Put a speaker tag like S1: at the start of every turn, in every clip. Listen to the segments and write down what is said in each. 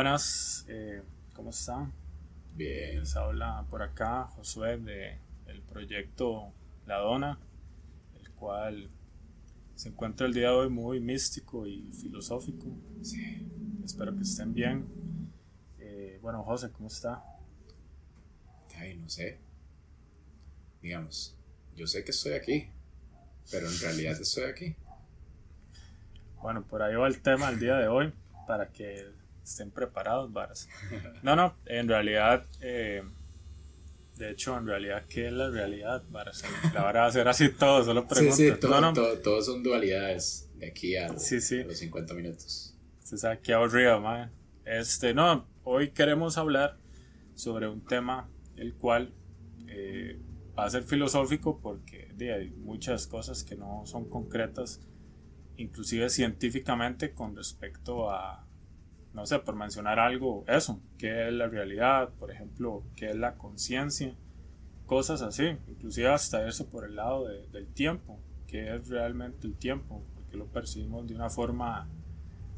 S1: buenas, ¿cómo están?
S2: Bien.
S1: Les habla por acá Josué del proyecto La Dona, el cual se encuentra el día de hoy muy místico y filosófico.
S2: Sí.
S1: Espero que estén bien. Bueno, José, ¿cómo está?
S2: Ay, no sé. Digamos, yo sé que estoy aquí, pero en realidad estoy aquí.
S1: Bueno, por ahí va el tema del día de hoy, para que estén preparados, varas. No, en realidad, de hecho, en realidad, ¿qué es la realidad, varas? La vara va a ser así todo, solo
S2: Sí, sí,
S1: preguntas. No,
S2: todos son dualidades de aquí
S1: sí.
S2: a los 50 minutos.
S1: Usted sabe qué aburrido, man. No, hoy queremos hablar sobre un tema el cual va a ser filosófico porque hay muchas cosas que no son concretas, inclusive científicamente, con respecto a, no sé, por mencionar algo, eso, qué es la realidad, por ejemplo, qué es la conciencia, cosas así, inclusive hasta eso por el lado del tiempo, qué es realmente el tiempo, porque lo percibimos de una forma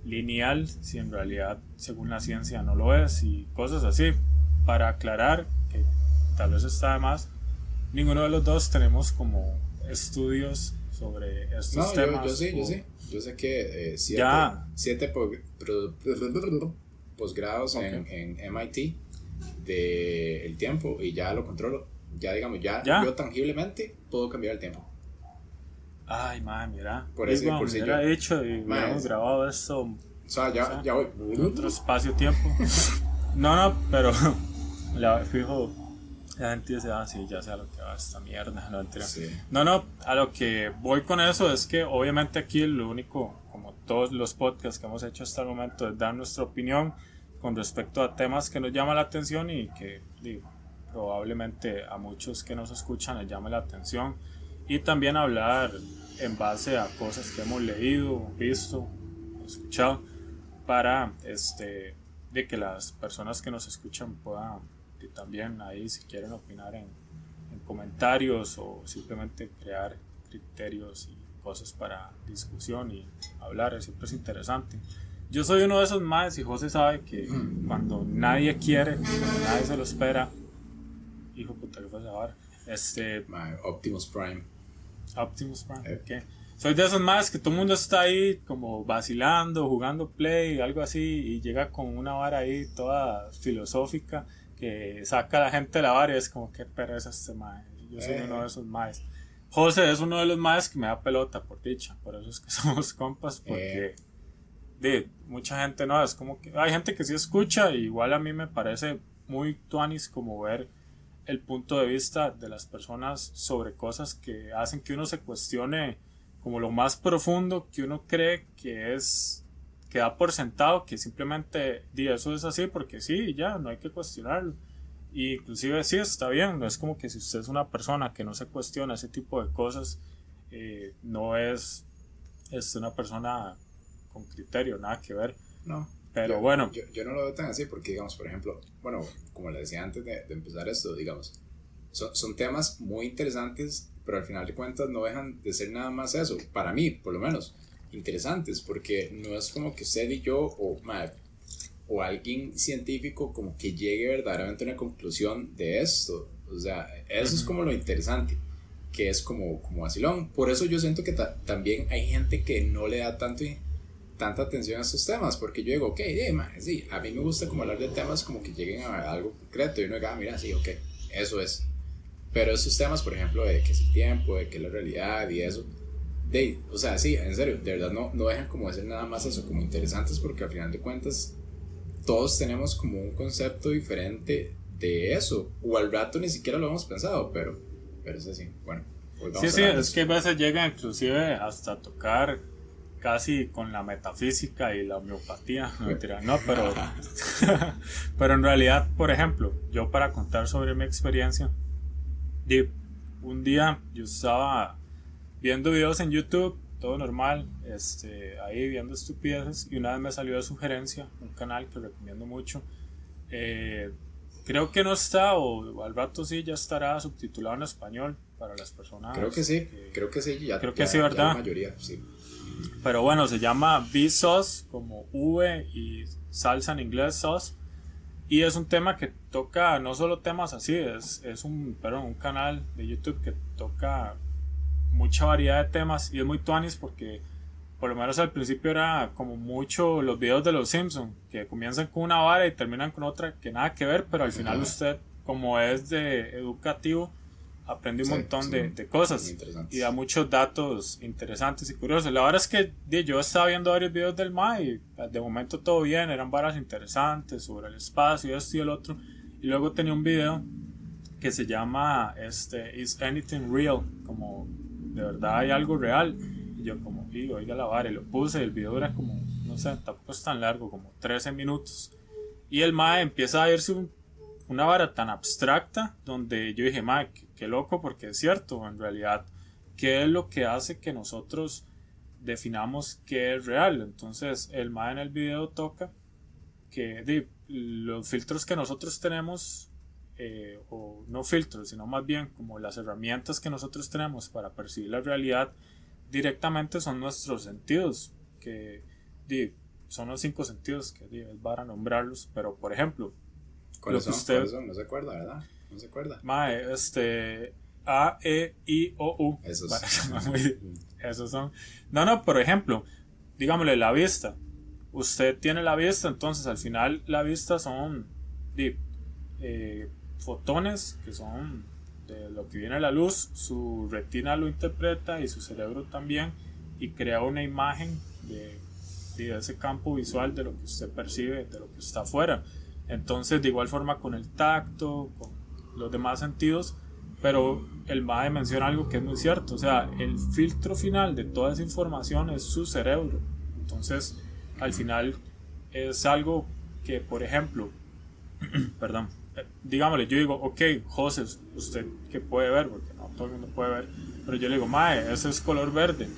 S1: lineal si en realidad según la ciencia no lo es, y cosas así. Para aclarar que tal vez está de más, ninguno de los dos tenemos como estudios sobre estos
S2: No, yo
S1: temas
S2: sí, yo
S1: o
S2: sí. Yo sé que
S1: ya,
S2: siete posgrados
S1: ok,
S2: en MIT de el tiempo y ya lo controlo. Ya digamos, ya
S1: ya,
S2: yo tangiblemente puedo cambiar el tiempo.
S1: ay madre, mira,
S2: Por eso y
S1: digo,
S2: por
S1: me
S2: si
S1: hubiera
S2: yo,
S1: dicho y hubiéramos
S2: más,
S1: grabado esto,
S2: o sea,
S1: no sé,
S2: ya voy.
S1: en otro espacio-tiempo. No, pero fijo, la gente dice, ah, sí, ya sé a lo que va esta mierda, no mentira.
S2: Sí.
S1: No, a lo que voy con eso es que obviamente aquí lo único, como todos los podcasts que hemos hecho hasta el momento, es dar nuestra opinión con respecto a temas que nos llaman la atención y que digo, probablemente a muchos que nos escuchan les llame la atención, y también hablar en base a cosas que hemos leído, visto, escuchado, para de que las personas que nos escuchan puedan y también ahí si quieren opinar en comentarios o simplemente crear criterios y cosas para discusión y hablar, siempre es interesante. Yo soy uno de esos más y José sabe que cuando nadie quiere, cuando nadie se lo espera, hijo puta que fue esa vara,
S2: Optimus Prime.
S1: Optimus Prime, ¿qué? Soy de esos más que todo el mundo está ahí como vacilando, jugando play, algo así, y llega con una vara ahí toda filosófica que saca a la gente de la vara y es como, qué pereza este mae. Yo soy uno de esos maes. José es uno de los maes que me da pelota, por dicha, por eso es que somos compas, porque mucha gente no, es como que hay gente que sí escucha, y igual a mí me parece muy tuanis como ver el punto de vista de las personas sobre cosas que hacen que uno se cuestione como lo más profundo que uno cree que da por sentado, que simplemente eso es así porque sí, ya no hay que cuestionarlo, y inclusive sí está bien, no es como que si usted es una persona que no se cuestiona ese tipo de cosas, no es una persona con criterio, nada que ver,
S2: No,
S1: pero bueno,
S2: yo no lo veo tan así porque, digamos, por ejemplo, bueno, como le decía antes de empezar esto, digamos, son temas muy interesantes, pero al final de cuentas no dejan de ser nada más eso, para mí, por lo menos, interesantes, porque no es como que usted y yo o alguien científico como que llegue verdaderamente a una conclusión de esto. O sea, eso es como lo interesante, que es como vacilón. Por eso yo siento que también hay gente que no le da tanta atención a estos temas, porque yo digo, ok, sí, a mí me gusta como hablar de temas como que lleguen a algo concreto y uno diga, mira, sí, ok, eso es. Pero esos temas, por ejemplo, de qué es el tiempo, de qué es la realidad y eso, o sea, sí, en serio, de verdad no dejan como de ser nada más eso, como interesantes, porque al final de cuentas todos tenemos como un concepto diferente de eso, o al rato ni siquiera lo hemos pensado, pero es así. Bueno, hoy vamos a
S1: sí,
S2: hablar de
S1: es
S2: eso.
S1: que a veces llega inclusive hasta tocar casi con la metafísica y la homeopatía, no mentira, no, pero pero en realidad, por ejemplo, yo para contar sobre mi experiencia, un día yo estaba viendo videos en YouTube, todo normal, ahí viendo estupideces, y una vez me salió de sugerencia un canal que recomiendo mucho, que Creo que no está, o al rato sí ya estará subtitulado en español para las personas.
S2: Creo que sí, ya,
S1: creo que
S2: ya,
S1: sí, ¿verdad?
S2: Ya la mayoría, sí.
S1: Pero bueno, se llama Vsauce, como V y salsa en inglés, sauce. Y es un tema que toca no solo temas así, es un canal de YouTube que toca mucha variedad de temas y es muy tuanis porque por lo menos al principio era como mucho los videos de los Simpsons, que comienzan con una vara y terminan con otra que nada que ver, pero al final usted, como es de educativo, aprende un montón de cosas y da muchos datos interesantes y curiosos. La verdad es que yo estaba viendo varios videos del MAE y de momento todo bien, eran varas interesantes sobre el espacio, esto y el otro. Y luego tenía un video que se llama Is Anything Real? Como de verdad hay algo real. Y yo como, oiga la vara, y lo puse y el video era como, no sé, tampoco es tan largo, como 13 minutos. Y el MAE empieza a irse una vara tan abstracta donde yo dije, MAE, qué loco, porque es cierto, en realidad, ¿qué es lo que hace que nosotros definamos qué es real? Entonces el MAE en el video toca que los filtros que nosotros tenemos, o no filtros, sino más bien como las herramientas que nosotros tenemos para percibir la realidad directamente son nuestros sentidos, que son los 5 sentidos, que es para nombrarlos, pero por ejemplo,
S2: ¿Cuáles son? No se acuerda, ¿verdad? No se acuerda.
S1: Mae, A, E, I, O, U.
S2: Esos.
S1: Esos son. No, por ejemplo, digámosle la vista. Usted tiene la vista, entonces al final la vista son fotones que son de lo que viene a la luz, su retina lo interpreta y su cerebro también, y crea una imagen de ese campo visual de lo que usted percibe, de lo que está afuera. Entonces de igual forma con el tacto, con los demás sentidos, pero el MAE menciona algo que es muy cierto, o sea, el filtro final de toda esa información es su cerebro. Entonces al final es algo que, por ejemplo, perdón, digámosle, yo digo, ok, José, usted que puede ver, porque no todo el mundo puede ver, pero yo le digo, mae, ese es color verde,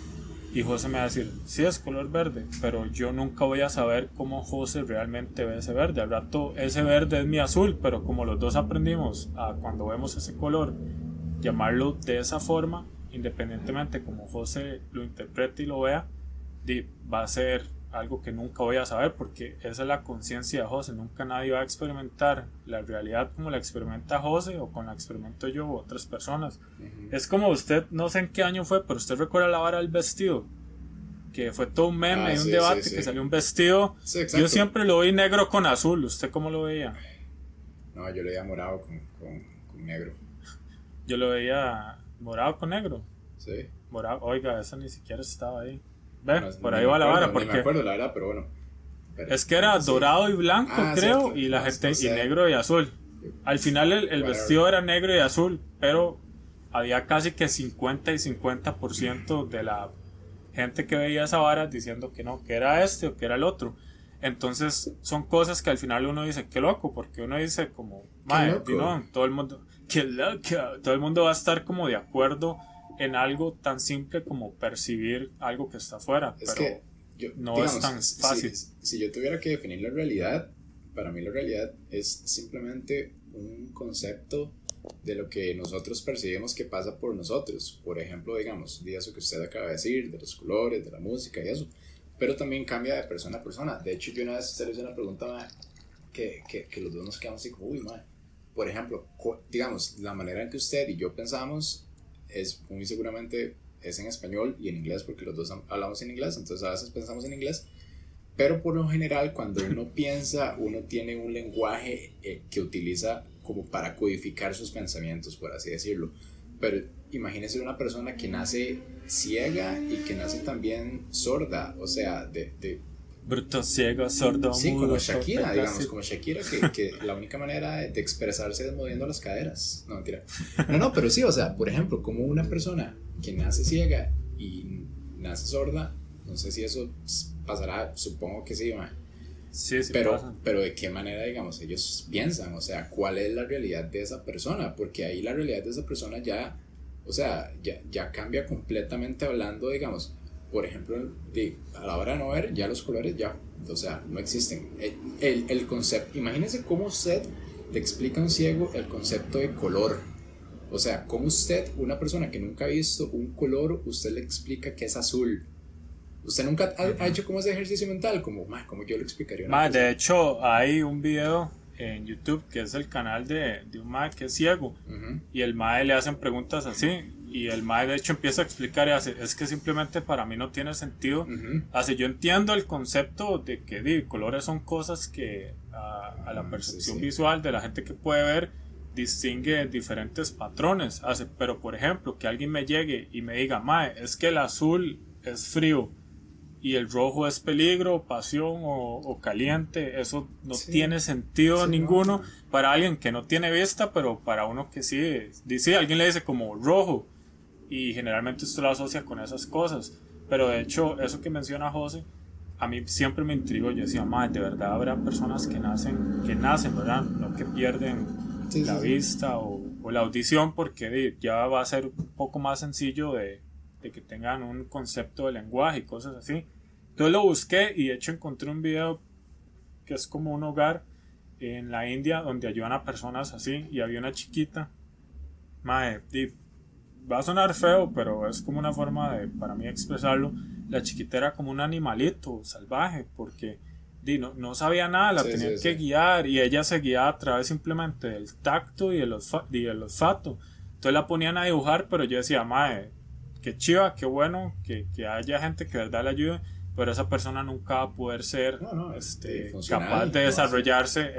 S1: y José me va a decir, sí es color verde, pero yo nunca voy a saber cómo José realmente ve ese verde. Al rato ese verde es mi azul, pero como los dos aprendimos a cuando vemos ese color llamarlo de esa forma, independientemente como José lo interprete y lo vea, va a ser algo que nunca voy a saber, porque esa es la conciencia de José. Nunca nadie va a experimentar la realidad como la experimenta José o como la experimento yo u otras personas. Es como usted, no sé en qué año fue, pero usted recuerda la vara del vestido, que fue todo un meme y un debate, que salió un vestido. Yo siempre lo vi negro con azul. ¿Usted cómo lo veía?
S2: No, yo lo veía morado con negro.
S1: Yo lo veía morado con negro.
S2: Sí.
S1: Morado, oiga, esa ni siquiera estaba ahí. Ve, no, por ahí va la vara. Porque
S2: me acuerdo la verdad, pero bueno.
S1: Es que era dorado y blanco, creo, cierto. Y la gente, no sé. Y negro y azul. Al final el vestido era negro y azul, pero había casi que 50 y 50% de la gente que veía esa vara diciendo que no, que era este o que era el otro. Entonces son cosas que al final uno dice, qué loco, porque uno dice como, madre, no, todo el mundo, qué loco, todo el mundo va a estar como de acuerdo en algo tan simple como percibir algo que está afuera,
S2: es
S1: pero
S2: que
S1: no digamos, es tan fácil.
S2: Si yo tuviera que definir la realidad, para mí la realidad es simplemente un concepto de lo que nosotros percibimos que pasa por nosotros. Por ejemplo, digamos, de eso que usted acaba de decir, de los colores, de la música y eso, pero también cambia de persona a persona. De hecho, yo una vez se le hice una pregunta que los dos nos quedamos así como, uy, madre. Por ejemplo, digamos, la manera en que usted y yo pensamos es muy seguramente es en español y en inglés, porque los dos hablamos en inglés, entonces a veces pensamos en inglés, pero por lo general cuando uno piensa, uno tiene un lenguaje que utiliza como para codificar sus pensamientos, por así decirlo. Pero imagínese una persona que nace ciega y que nace también sorda, o sea,
S1: bruto, ciego, sordo,
S2: sí,
S1: mudo,
S2: como Shakira, digamos, como Shakira, que la única manera de expresarse es moviendo las caderas. No, mentira. No, pero sí, o sea, por ejemplo, como una persona que nace ciega y nace sorda, no sé si eso pasará, supongo que sí, man.
S1: Sí,
S2: pero de qué manera, digamos, ellos piensan, o sea, cuál es la realidad de esa persona, porque ahí la realidad de esa persona ya, o sea, ya cambia completamente hablando, digamos. Por ejemplo, a la hora de no ver, ya los colores ya, o sea, no existen. El concepto, imagínense cómo usted le explica a un ciego el concepto de color? O sea, ¿cómo usted, una persona que nunca ha visto un color, usted le explica que es azul? ¿Usted nunca ha hecho como ese ejercicio mental? Como yo le explicaría a una persona?
S1: De hecho, hay un video en YouTube que es el canal de un mae que es ciego. Y el mae le hacen preguntas así. Y el mae de hecho empieza a explicar y hace, es que simplemente para mí no tiene sentido. Hace, yo entiendo el concepto de que colores son cosas que a la percepción visual de la gente que puede ver distingue diferentes patrones. Hace, pero por ejemplo, que alguien me llegue y me diga, mae, es que el azul es frío y el rojo es peligro, pasión o caliente, eso no tiene sentido ninguno para alguien que no tiene vista, pero para uno que sí, dice, alguien le dice como rojo y generalmente usted lo asocia con esas cosas. Pero de hecho, eso que menciona José, a mí siempre me intrigó. Yo decía, de verdad habrá personas que nacen, ¿verdad? No que pierden la vista o la audición, porque ya va a ser un poco más sencillo de que tengan un concepto de lenguaje y cosas así. Entonces lo busqué y de hecho encontré un video que es como un hogar en la India donde ayudan a personas así, y había una chiquita, va a sonar feo, pero es como una forma de, para mí, expresarlo. La chiquita era como un animalito salvaje, porque no sabía nada, la tenían que guiar, y ella se guiaba a través simplemente del tacto y el olfato. Entonces la ponían a dibujar, pero yo decía, qué chiva, qué bueno que haya gente que de verdad le ayude, pero esa persona nunca va a poder ser capaz de desarrollarse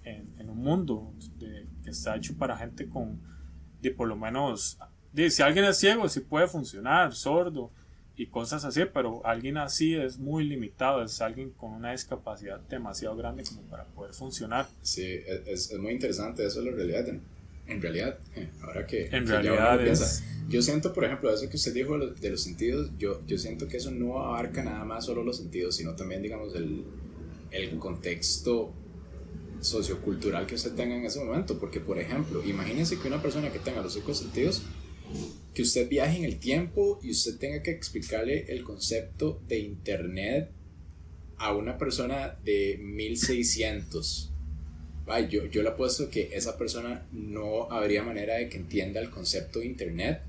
S1: en un mundo que está hecho para gente con, por lo menos, si alguien es ciego sí puede funcionar, sordo y cosas así, pero alguien así es muy limitado, es alguien con una discapacidad demasiado grande como para poder funcionar.
S2: Sí, es muy interesante, eso es la realidad. En realidad, ahora que
S1: en realidad
S2: piensa, yo siento, por ejemplo, eso que usted dijo de los sentidos, yo siento que eso no abarca nada más solo los sentidos, sino también, digamos, el contexto sociocultural que usted tenga en ese momento. Porque, por ejemplo, imagínense que una persona que tenga los 5 sentidos, que usted viaje en el tiempo y usted tenga que explicarle el concepto de internet a una persona de 1600. Yo le apuesto que esa persona no habría manera de que entienda el concepto de internet.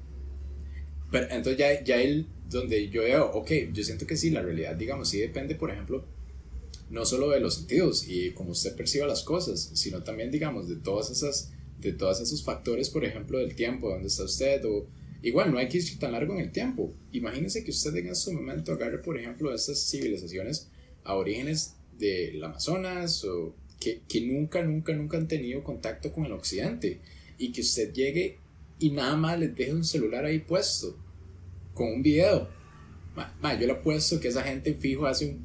S2: Pero entonces ya donde yo veo, yo siento que sí, la realidad, digamos, sí depende, por ejemplo, no solo de los sentidos y cómo usted perciba las cosas, sino también, digamos, de todos esos factores, por ejemplo, del tiempo, donde está usted, o igual no hay que ir tan largo en el tiempo. Imagínese que usted en este momento agarre, por ejemplo, estas civilizaciones aborígenes del Amazonas, o que nunca han tenido contacto con el occidente, y que usted llegue y nada más les deje un celular ahí puesto con un video. Yo le apuesto que esa gente fijo hace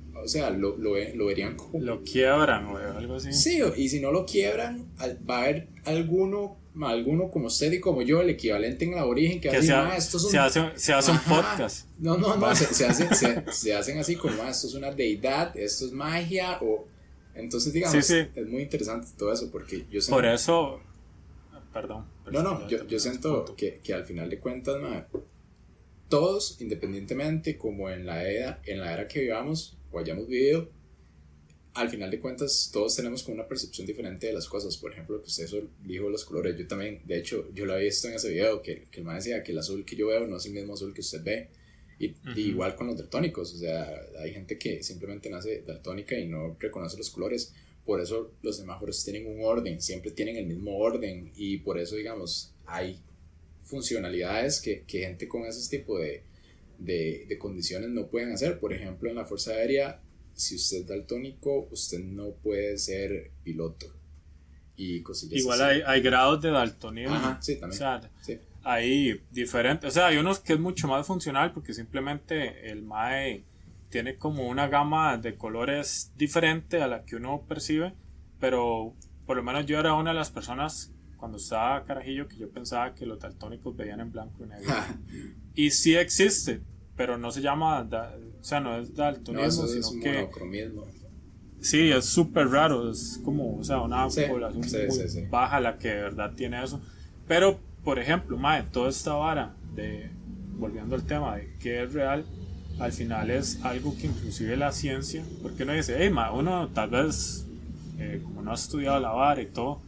S2: lo verían como...
S1: Lo quiebran o algo así.
S2: Sí, y si no lo quiebran, va a haber alguno como usted y como yo, el equivalente en la origen, que
S1: se hace un podcast.
S2: No, se hacen así como, esto es una deidad, esto es magia, o... Entonces, digamos, es muy interesante todo eso, porque yo siento...
S1: Por eso... Perdón.
S2: Yo siento que al final de cuentas, todos, independientemente como en la era que vivamos o hayamos vivido, al final de cuentas todos tenemos como una percepción diferente de las cosas. Por ejemplo, que usted dijo los colores, yo también, de hecho, yo lo había visto en ese video, que el man decía que el azul que yo veo no es el mismo azul que usted ve. Y igual con los daltónicos, o sea, hay gente que simplemente nace daltónica y no reconoce los colores. Por eso los semáforos tienen un orden, siempre tienen el mismo orden, y por eso, digamos, hay funcionalidades que gente con ese tipo de condiciones no pueden hacer. Por ejemplo, en la Fuerza Aérea, si usted es daltónico, usted no puede ser piloto y cosillas
S1: igual
S2: así.
S1: Hay grados de daltonismo.
S2: Ajá, sí, también.
S1: O sea,
S2: sí.
S1: Hay diferentes, o sea, hay unos que es mucho más funcional porque simplemente el mae tiene como una gama de colores diferente a la que uno percibe, pero por lo menos yo era una de las personas cuando estaba carajillo que yo pensaba que los daltónicos veían en blanco y negro. Y sí existe, pero no se llama, o sea, no es daltonismo, sino
S2: es
S1: que
S2: monocromismo.
S1: Sí, es súper raro, es como, o sea, una población
S2: muy
S1: baja la que de verdad tiene eso. Pero, por ejemplo, toda esta vara volviendo al tema de qué es real, al final es algo que inclusive la ciencia, porque uno dice, uno tal vez como no ha estudiado la vara y todo,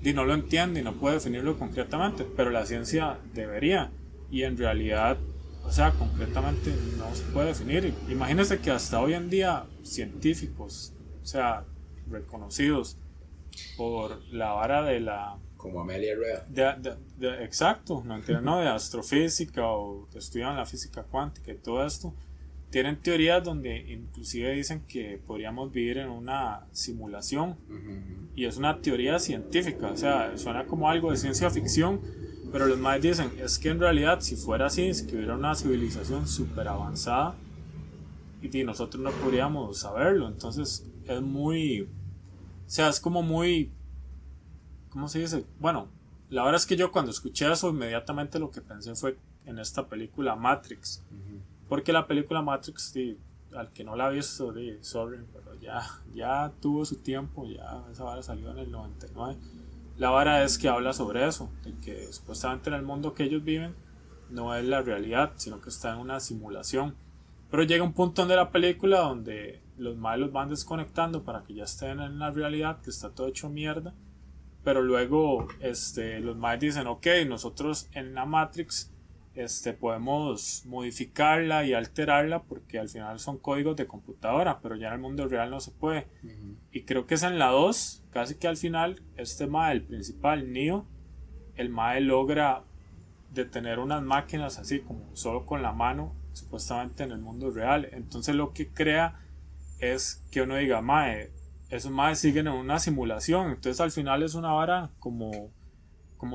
S1: y no lo entiende y no puede definirlo concretamente, pero la ciencia debería, y en realidad, o sea, concretamente no se puede definir. Imagínense que hasta hoy en día científicos, o sea, reconocidos por la vara de la...
S2: Como Amelia Rueda.
S1: Exacto, no entiendo, no, de astrofísica o que estudian la física cuántica y todo esto, tienen teorías donde inclusive dicen que podríamos vivir en una simulación. Y es una teoría científica, o sea, suena como algo de ciencia ficción, pero los más dicen, es que en realidad si fuera así, si hubiera una civilización súper avanzada y nosotros no podríamos saberlo, entonces es muy, o sea, es como muy, ¿cómo se dice? Bueno, la verdad es que yo cuando escuché eso inmediatamente lo que pensé fue en esta película Matrix, porque la película Matrix, al que no la ha visto, sorry, pero ya tuvo su tiempo, ya esa vara salió en el 99. La vara es que habla sobre eso, de que supuestamente en el mundo que ellos viven no es la realidad, sino que está en una simulación. Pero llega un punto de la película donde los malos los van desconectando para que ya estén en la realidad, que está todo hecho mierda. Pero luego los malos dicen, ok, nosotros en la Matrix podemos modificarla y alterarla porque al final son códigos de computadora, pero ya en el mundo real no se puede. Y creo que es en la 2, casi que al final, mae, el principal, Neo, el mae logra detener unas máquinas así como solo con la mano, supuestamente en el mundo real. Entonces lo que crea es que uno diga, mae, esos maes siguen en una simulación, entonces al final es una vara como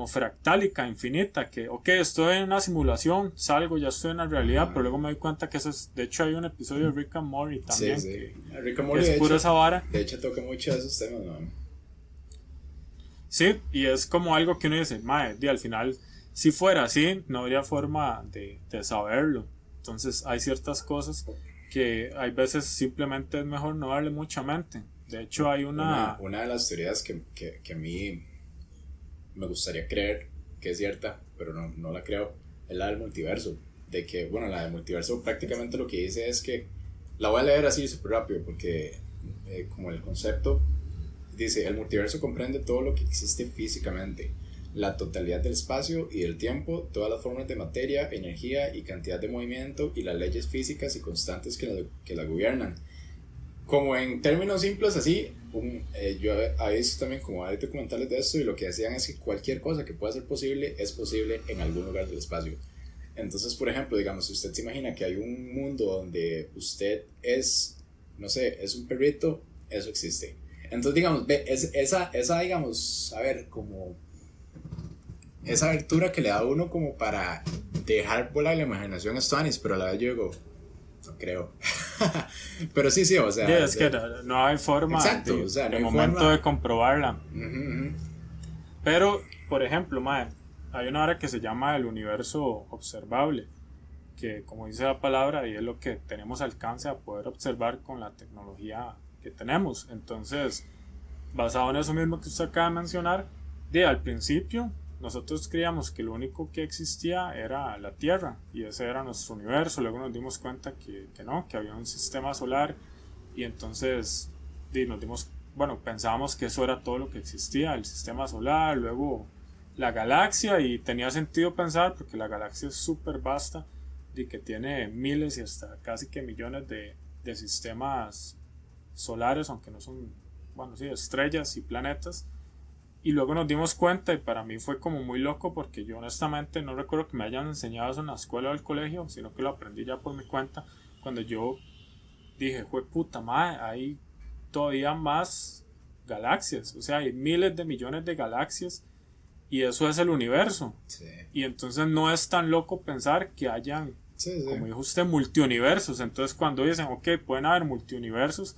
S1: fractálica, infinita, que ok, estoy en una simulación, salgo, ya estoy en la realidad, pero luego me doy cuenta que eso es, de hecho hay un episodio de Rick and Morty también,
S2: sí.
S1: que
S2: Rick and Morty
S1: es pura esa vara.
S2: De hecho toca mucho de esos temas, ¿no?
S1: Sí, y es como algo que uno dice, mae, al final, si fuera así, no habría forma de saberlo. Entonces hay ciertas cosas que hay veces simplemente es mejor no darle mucha mente. De hecho hay una
S2: de las teorías que a mí me gustaría creer que es cierta, pero no la creo, es la del multiverso. De que, bueno, la del multiverso prácticamente lo que dice es que, la voy a leer así súper rápido, porque como el concepto dice, el multiverso comprende todo lo que existe físicamente, la totalidad del espacio y del tiempo, todas las formas de materia, energía y cantidad de movimiento y las leyes físicas y constantes que la gobiernan. Como en términos simples así, yo he visto también como hay documentales de esto y lo que decían es que cualquier cosa que pueda ser posible es posible en algún lugar del espacio. Entonces, por ejemplo, digamos, si usted se imagina que hay un mundo donde usted es, no sé, es un perrito, eso existe. Entonces, digamos, esa digamos, a ver, como esa abertura que le da a uno como para dejar volar la imaginación es tuanis, pero a la vez yo digo, no creo. Pero sí, o sea,
S1: es que no hay forma,
S2: exacto, o sea, no
S1: de
S2: hay
S1: momento
S2: forma
S1: de comprobarla. Pero, por ejemplo, mae, hay una hora que se llama el universo observable, que como dice la palabra, y es lo que tenemos alcance a poder observar con la tecnología que tenemos. Entonces, basado en eso mismo que usted acaba de mencionar, al principio nosotros creíamos que lo único que existía era la Tierra y ese era nuestro universo. Luego nos dimos cuenta que no, que había un sistema solar, y entonces pensábamos que eso era todo lo que existía, el sistema solar, luego la galaxia, y tenía sentido pensar porque la galaxia es súper vasta y que tiene miles y hasta casi que millones de sistemas solares, aunque no son, estrellas y planetas. Y luego nos dimos cuenta, y para mí fue como muy loco, porque yo honestamente no recuerdo que me hayan enseñado eso en la escuela o el colegio, sino que lo aprendí ya por mi cuenta, cuando yo dije, puta madre, hay todavía más galaxias, o sea, hay miles de millones de galaxias, y eso es el universo.
S2: Sí.
S1: Y entonces no es tan loco pensar que hayan, como dijo usted, multiuniversos. Entonces cuando dicen, ok, pueden haber multiuniversos,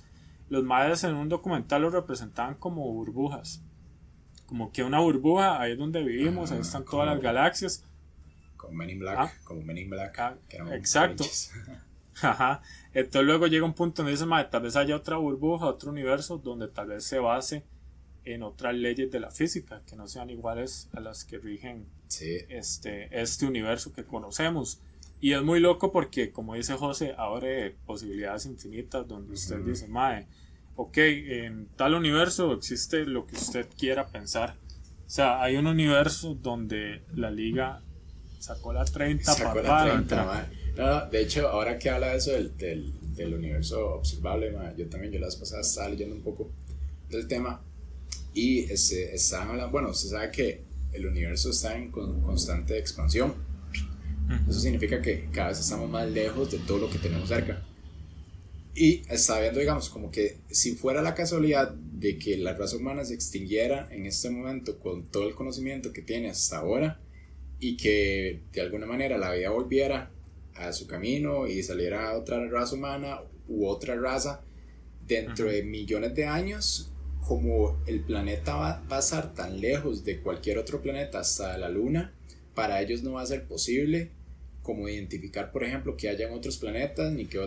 S1: los mayas en un documental lo representaban como burbujas. Como que una burbuja, ahí es donde vivimos, ahí están todas las galaxias.
S2: Como Men in Black,
S1: exacto. Ajá. Entonces luego llega un punto donde dice, tal vez haya otra burbuja, otro universo, donde tal vez se base en otras leyes de la física, que no sean iguales a las que rigen este universo que conocemos. Y es muy loco porque, como dice José, abre posibilidades infinitas, donde usted dice, ok, en tal universo existe lo que usted quiera pensar. O sea, hay un universo donde la liga sacó la 30
S2: Sacó la 30, man. No, de hecho, ahora que habla de eso del universo observable, man, yo la vez pasada estaba leyendo un poco del tema y estaban hablando, bueno, usted sabe que el universo está en constante expansión. Eso significa que cada vez estamos más lejos de todo lo que tenemos cerca. Y está viendo, digamos, como que si fuera la casualidad de que la raza humana se extinguiera en este momento con todo el conocimiento que tiene hasta ahora y que de alguna manera la vida volviera a su camino y saliera otra raza humana u otra raza dentro de millones de años, como el planeta va a estar tan lejos de cualquier otro planeta hasta la luna, para ellos no va a ser posible como identificar, por ejemplo, que hayan otros planetas, ni que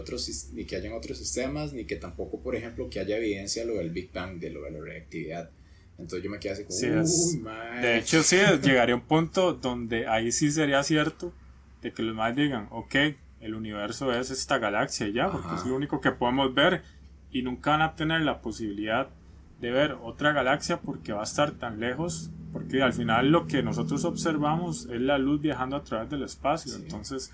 S2: hayan otros sistemas, ni que tampoco, por ejemplo, que haya evidencia lo del Big Bang, de lo de la reactividad. Entonces yo me quedé así como,
S1: sí, de hecho, sí, llegaría a un punto donde ahí sí sería cierto de que los más digan, ok, el universo es esta galaxia ya, porque es lo único que podemos ver, y nunca van a tener la posibilidad de ver otra galaxia porque va a estar tan lejos, porque al final lo que nosotros observamos es la luz viajando a través del espacio. Sí. Entonces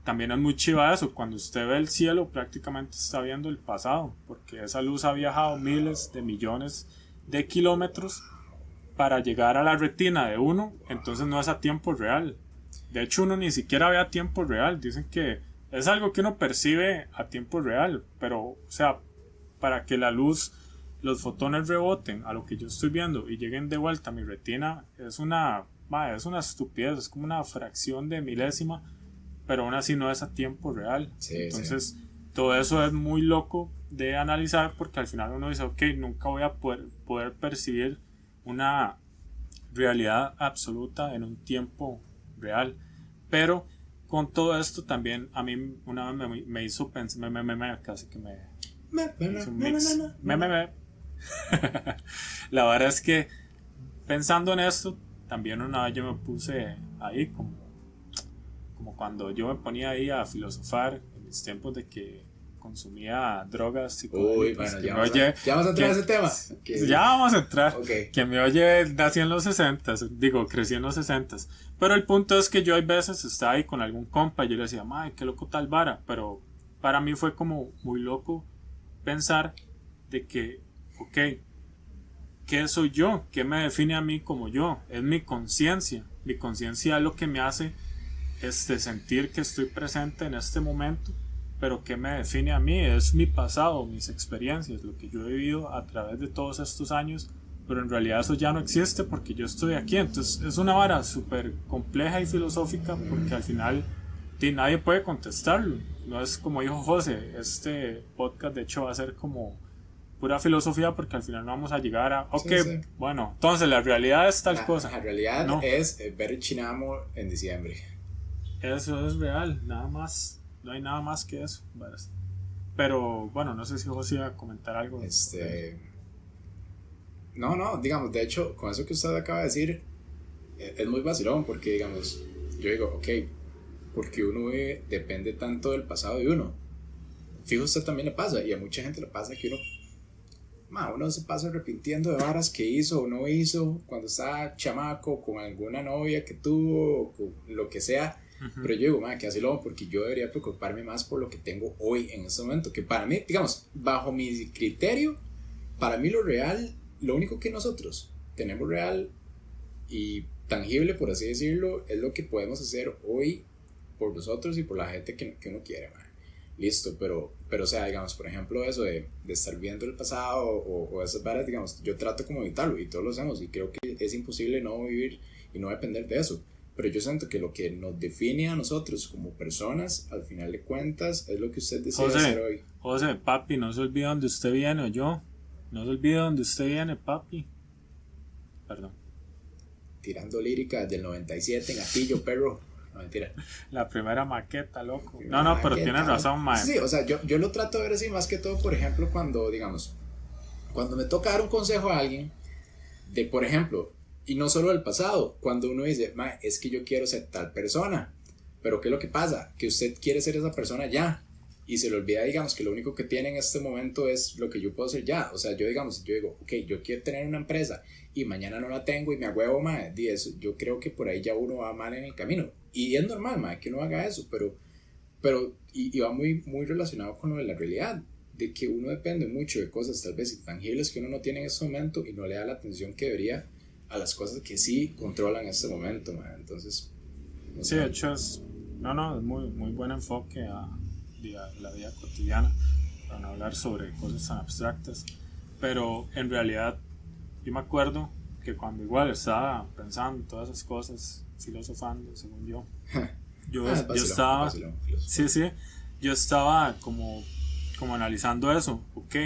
S1: también es muy chiva eso, cuando usted ve el cielo prácticamente está viendo el pasado, porque esa luz ha viajado miles de millones de kilómetros para llegar a la retina de uno, entonces no es a tiempo real. De hecho uno ni siquiera ve a tiempo real, dicen que es algo que uno percibe a tiempo real, pero o sea, para que la luz, los fotones reboten a lo que yo estoy viendo y lleguen de vuelta a mi retina, es una estupidez, es como una fracción de milésima, pero aún así no es a tiempo real. Sí, entonces todo eso es muy loco de analizar, porque al final uno dice, ok, nunca voy a poder percibir una realidad absoluta en un tiempo real, pero con todo esto también a mí una vez me hizo pensar, casi que me hizo un mix. La verdad es que pensando en esto, también una vez yo me puse ahí como cuando yo me ponía ahí a filosofar en mis tiempos de que consumía drogas psicodélicas.
S2: Uy, bueno, ya vamos a entrar a ese tema.
S1: Ya vamos a entrar. Okay. Que me oye, nací en los 60, crecí en los 60. Pero el punto es que yo hay veces estaba ahí con algún compa y yo le decía, ay, qué loco tal vara. Pero para mí fue como muy loco pensar de que, ok, ¿qué soy yo? ¿Qué me define a mí como yo? Es mi conciencia. Mi conciencia es lo que me hace sentir que estoy presente en este momento. Pero ¿qué me define a mí? Es mi pasado, mis experiencias, lo que yo he vivido a través de todos estos años, pero en realidad eso ya no existe porque yo estoy aquí. Entonces es una vara súper compleja y filosófica, porque al final nadie puede contestarlo. No es como dijo José, este podcast de hecho va a ser como pura filosofía, porque al final no vamos a llegar a, ok, sí. Bueno, entonces la realidad es tal cosa.
S2: La realidad no. Es ver Chinamo en diciembre.
S1: Eso es real, nada más. No hay nada más que eso, ¿verdad? Pero bueno, no sé si José iba a comentar algo.
S2: No, digamos, de hecho, con eso que usted acaba de decir, es muy vacilón, porque digamos, yo digo, ok, porque uno depende tanto del pasado de uno. Fijo, usted también le pasa, y a mucha gente le pasa que uno se pasa arrepintiendo de varas que hizo o no hizo cuando estaba chamaco, con alguna novia que tuvo, o con lo que sea. Pero yo digo, que así lo, porque yo debería preocuparme más por lo que tengo hoy en este momento, que para mí, digamos, bajo mi criterio, para mí lo real, lo único que nosotros tenemos real y tangible, por así decirlo, es lo que podemos hacer hoy por nosotros y por la gente que uno quiere, listo, pero o sea, digamos, por ejemplo, eso de estar viendo el pasado o esas varas, digamos, yo trato como evitarlo, y todos lo hacemos, y creo que es imposible no vivir y no depender de eso. Pero yo siento que lo que nos define a nosotros como personas, al final de cuentas, es lo que usted decide hacer hoy.
S1: José, papi, no se olvide dónde usted viene, o yo. No se olvide dónde usted viene, papi. Perdón.
S2: Tirando lírica del 97 en Atillo, perro. No, mentira.
S1: La primera maqueta, loco. No, pero tienes razón, mae.
S2: Sí, o sea, yo lo trato de ver así, más que todo, por ejemplo, cuando me toca dar un consejo a alguien, de, por ejemplo, y no solo del pasado, cuando uno dice, es que yo quiero ser tal persona, pero ¿qué es lo que pasa? Que usted quiere ser esa persona ya, y se le olvida, digamos, que lo único que tiene en este momento es lo que yo puedo hacer ya. O sea, yo, digamos, yo digo, ok, yo quiero tener una empresa y mañana no la tengo y me agüevo, mae, di eso. Yo creo que por ahí ya uno va mal en el camino. Y es normal, mae, que uno haga eso, y va muy, muy relacionado con lo de la realidad, de que uno depende mucho de cosas tal vez intangibles que uno no tiene en este momento y no le da la atención que debería a las cosas que sí controlan en este momento, mae. Entonces, no
S1: Sí,
S2: sé.
S1: de hecho es muy, muy buen enfoque a la vida cotidiana, para no hablar sobre cosas tan abstractas. Pero en realidad, yo me acuerdo que cuando igual estaba pensando en todas esas cosas, filosofando, según yo estaba, sí, sí, yo estaba como analizando eso. Ok,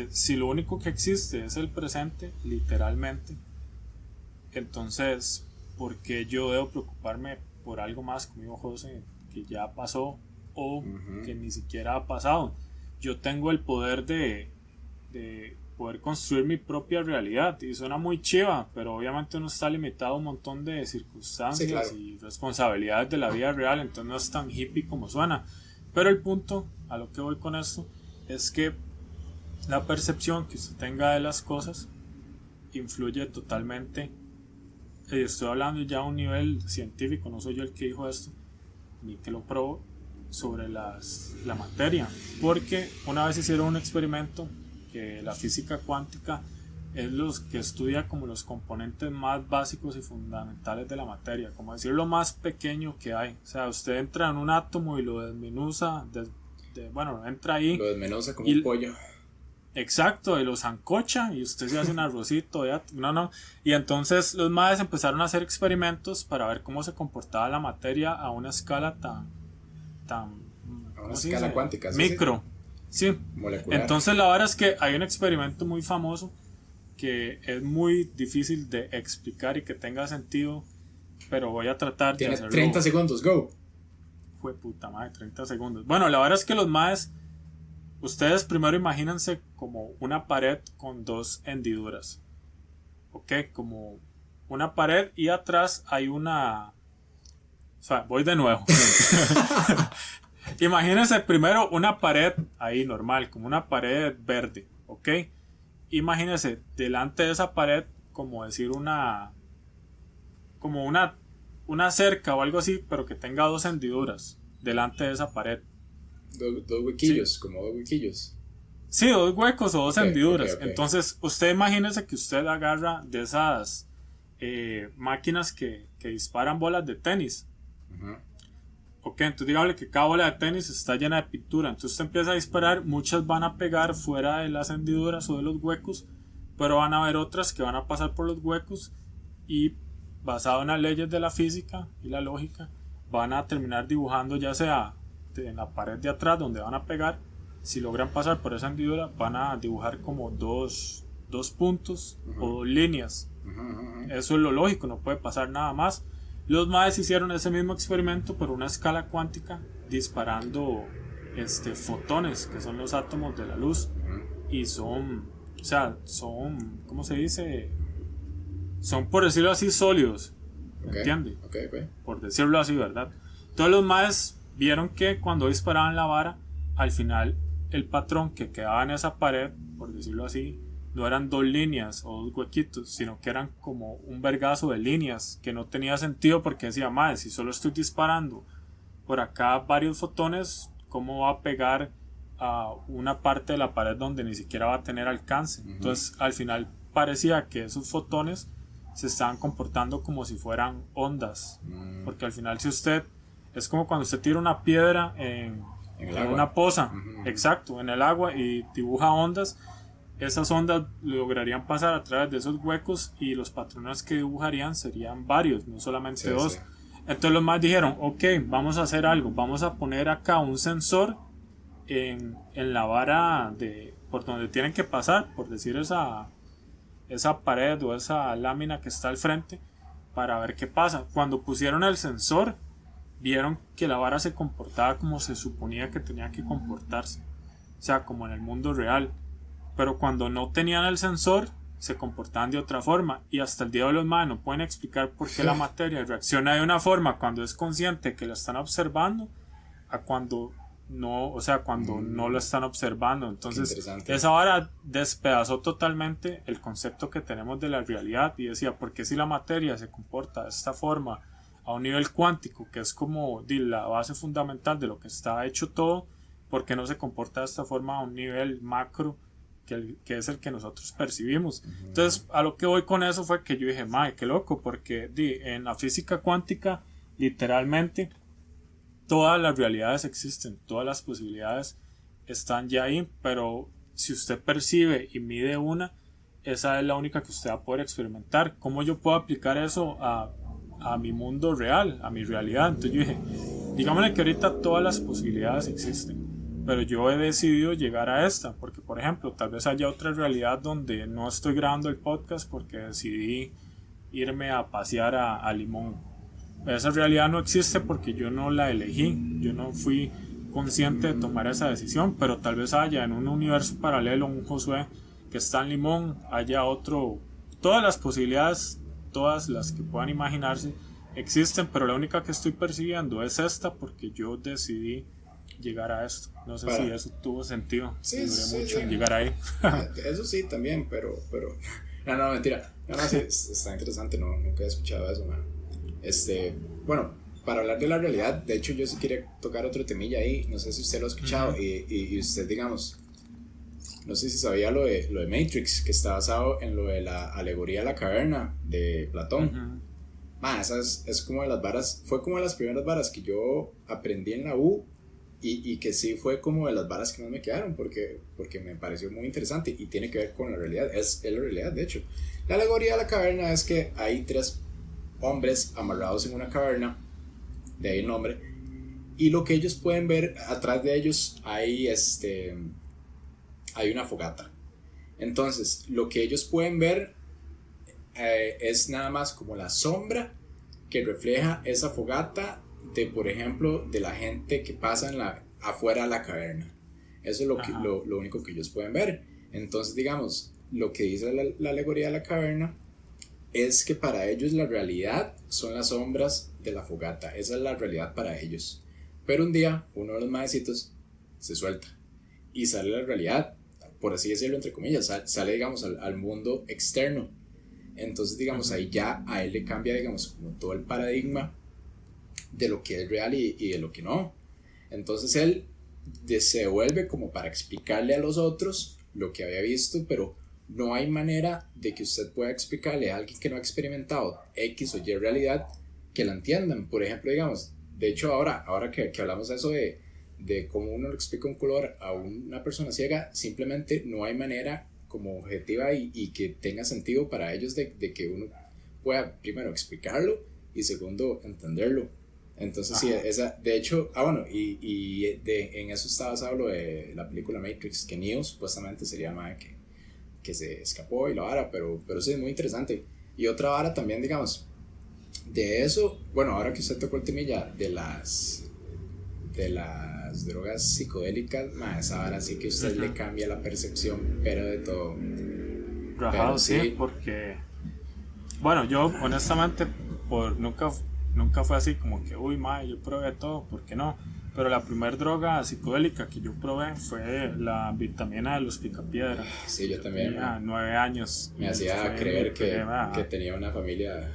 S1: si lo único que existe es el presente, literalmente, entonces, ¿por qué yo debo preocuparme por algo más, como dijo José, que ya pasó o que ni siquiera ha pasado? Yo tengo el poder de poder construir mi propia realidad, y suena muy chiva, pero obviamente uno está limitado a un montón de circunstancias,
S2: Sí, claro.
S1: y responsabilidades de la vida real, entonces no es tan hippie como suena. Pero el punto a lo que voy con esto es que la percepción que usted tenga de las cosas influye totalmente. Estoy hablando ya a un nivel científico, no soy yo el que dijo esto, ni que lo probó, sobre la materia. Porque una vez hicieron un experimento que la física cuántica es los que estudia como los componentes más básicos y fundamentales de la materia, como decir lo más pequeño que hay. O sea, usted entra en un átomo y lo desmenuza, bueno, entra ahí.
S2: Lo desmenuza como un pollo.
S1: Exacto, y lo sancocha y usted se hace un arrocito, y entonces los maes empezaron a hacer experimentos para ver cómo se comportaba la materia a una escala tan
S2: a una escala cuántica,
S1: micro, sí.
S2: Molecular.
S1: Entonces la verdad es que hay un experimento muy famoso que es muy difícil de explicar y que tenga sentido, pero voy a tratar de hacerlo.
S2: 30 segundos, go.
S1: Fue puta madre, 30 segundos. Bueno, la verdad es que los maes, ustedes primero imagínense como una pared con dos hendiduras, ok, como una pared y atrás hay una, o sea, voy de nuevo. Imagínense primero una pared ahí normal, como una pared verde, ok. Imagínense delante de esa pared, como decir una cerca o algo así, pero que tenga dos hendiduras delante de esa pared.
S2: Dos huequillos,
S1: sí.
S2: Como dos huequillos.
S1: Sí, dos huecos o dos hendiduras.
S2: Okay.
S1: Entonces, usted imagínese que usted agarra de esas máquinas que disparan bolas de tenis. Ok, entonces dígale que cada bola de tenis está llena de pintura. Entonces usted empieza a disparar, muchas van a pegar fuera de las hendiduras o de los huecos, pero van a haber otras que van a pasar por los huecos y, basado en las leyes de la física y la lógica, van a terminar dibujando, ya sea en la pared de atrás donde van a pegar, si logran pasar por esa hendidura, van a dibujar como dos puntos o dos líneas. Eso es lo lógico, no puede pasar nada más. Los maes hicieron ese mismo experimento pero a una escala cuántica, disparando fotones, que son los átomos de la luz, y son, ¿cómo se dice? Son, por decirlo así, sólidos, ¿entiende?
S2: Okay.
S1: Por decirlo así, ¿verdad? Todos los maes vieron que cuando disparaban la vara, al final el patrón que quedaba en esa pared, por decirlo así, no eran dos líneas o dos huequitos, sino que eran como un vergazo de líneas, que no tenía sentido, porque decía, madre, si solo estoy disparando por acá varios fotones, ¿cómo va a pegar a una parte de la pared donde ni siquiera va a tener alcance? Entonces al final parecía que esos fotones se estaban comportando como si fueran ondas, porque al final, si usted, es como cuando usted tira una piedra en una poza, exacto, en el agua, y dibuja ondas. Esas ondas lograrían pasar a través de esos huecos y los patrones que dibujarían serían varios, no solamente dos. Entonces los más dijeron, ok, vamos a hacer algo, vamos a poner acá un sensor en la vara por donde tienen que pasar, por decir esa pared o esa lámina que está al frente, para ver qué pasa. Cuando pusieron el sensor, vieron que la vara se comportaba como se suponía que tenía que comportarse, o sea, como en el mundo real. Pero cuando no tenían el sensor, se comportaban de otra forma, y hasta el día de los maes no pueden explicar por qué la materia reacciona de una forma cuando es consciente que la están observando, a cuando no, o sea, cuando no lo están observando. Entonces
S2: interesante.
S1: esa vara despedazó totalmente el concepto que tenemos de la realidad y decía, ¿por qué si la materia se comporta de esta forma a un nivel cuántico, que es como la base fundamental de lo que está hecho todo, por qué no se comporta de esta forma a un nivel macro que es el que nosotros percibimos? Entonces a lo que voy con eso fue que yo dije, mae, qué loco, porque en la física cuántica literalmente todas las realidades existen, todas las posibilidades están ya ahí, pero si usted percibe y mide una, esa es la única que usted va a poder experimentar. ¿Cómo yo puedo aplicar eso a mi mundo real, a mi realidad? Entonces yo dije, digámosle que ahorita todas las posibilidades existen, pero yo he decidido llegar a esta, porque por ejemplo, tal vez haya otra realidad donde no estoy grabando el podcast porque decidí irme a pasear a Limón. Esa realidad no existe porque yo no la elegí, yo no fui consciente de tomar esa decisión, pero tal vez haya en un universo paralelo un Josué que está en Limón, haya otro, todas las posibilidades, todas las que puedan imaginarse existen, pero la única que estoy percibiendo es esta porque yo decidí llegar a esto. No sé si eso tuvo sentido.
S2: Sí,
S1: duré mucho en llegar ahí.
S2: Eso sí, también, pero no, mentira. No, sí, está interesante, nunca he escuchado eso, man. Bueno, para hablar de la realidad, de hecho yo sí quería tocar otro temilla ahí, no sé si usted lo ha escuchado, y usted, digamos, no sé si sabía lo de Matrix, que está basado en lo de la alegoría de la caverna de Platón. Esa es como de las varas, fue como de las primeras varas que yo aprendí en la U, y que sí fue como de las varas que más me quedaron, porque me pareció muy interesante y tiene que ver con la realidad, es la realidad de hecho. La alegoría de la caverna es que hay 3 hombres amarrados en una caverna, de ahí el nombre, y lo que ellos pueden ver, atrás de ellos hay una fogata. Entonces lo que ellos pueden ver es nada más como la sombra que refleja esa fogata de, por ejemplo, de la gente que pasa afuera de la caverna. Eso es lo único que ellos pueden ver. Entonces, digamos, lo que dice la alegoría de la caverna es que para ellos la realidad son las sombras de la fogata. Esa es la realidad para ellos. Pero un día uno de los maecitos se suelta y sale la realidad, por así decirlo, entre comillas, sale digamos al mundo externo. Entonces digamos ahí ya a él le cambia digamos como todo el paradigma de lo que es real y de lo que no. Entonces él se vuelve como para explicarle a los otros lo que había visto, pero no hay manera de que usted pueda explicarle a alguien que no ha experimentado X o Y realidad que la entiendan. Por ejemplo, digamos, de hecho ahora que hablamos de eso de cómo uno le explica un color a una persona ciega, simplemente no hay manera como objetiva y que tenga sentido para ellos de que uno pueda primero explicarlo y segundo entenderlo. Entonces sí, de hecho, bueno, en eso está basado lo de la película Matrix, que Neo supuestamente sería más que se escapó y la vara, pero sí es muy interesante. Y otra vara también, digamos, de eso, bueno, ahora que usted tocó el temilla de las drogas psicodélicas, esa vara sí que usted le cambia la percepción, pero de todo.
S1: Rajado, sí, porque, bueno, yo honestamente nunca fue así como que, uy, yo probé todo, ¿por qué no? Pero la primera droga psicodélica que yo probé fue la vitamina de los picapiedra.
S2: Sí, yo también.
S1: Tenía 9 años.
S2: Me hacía creer que tenía una familia.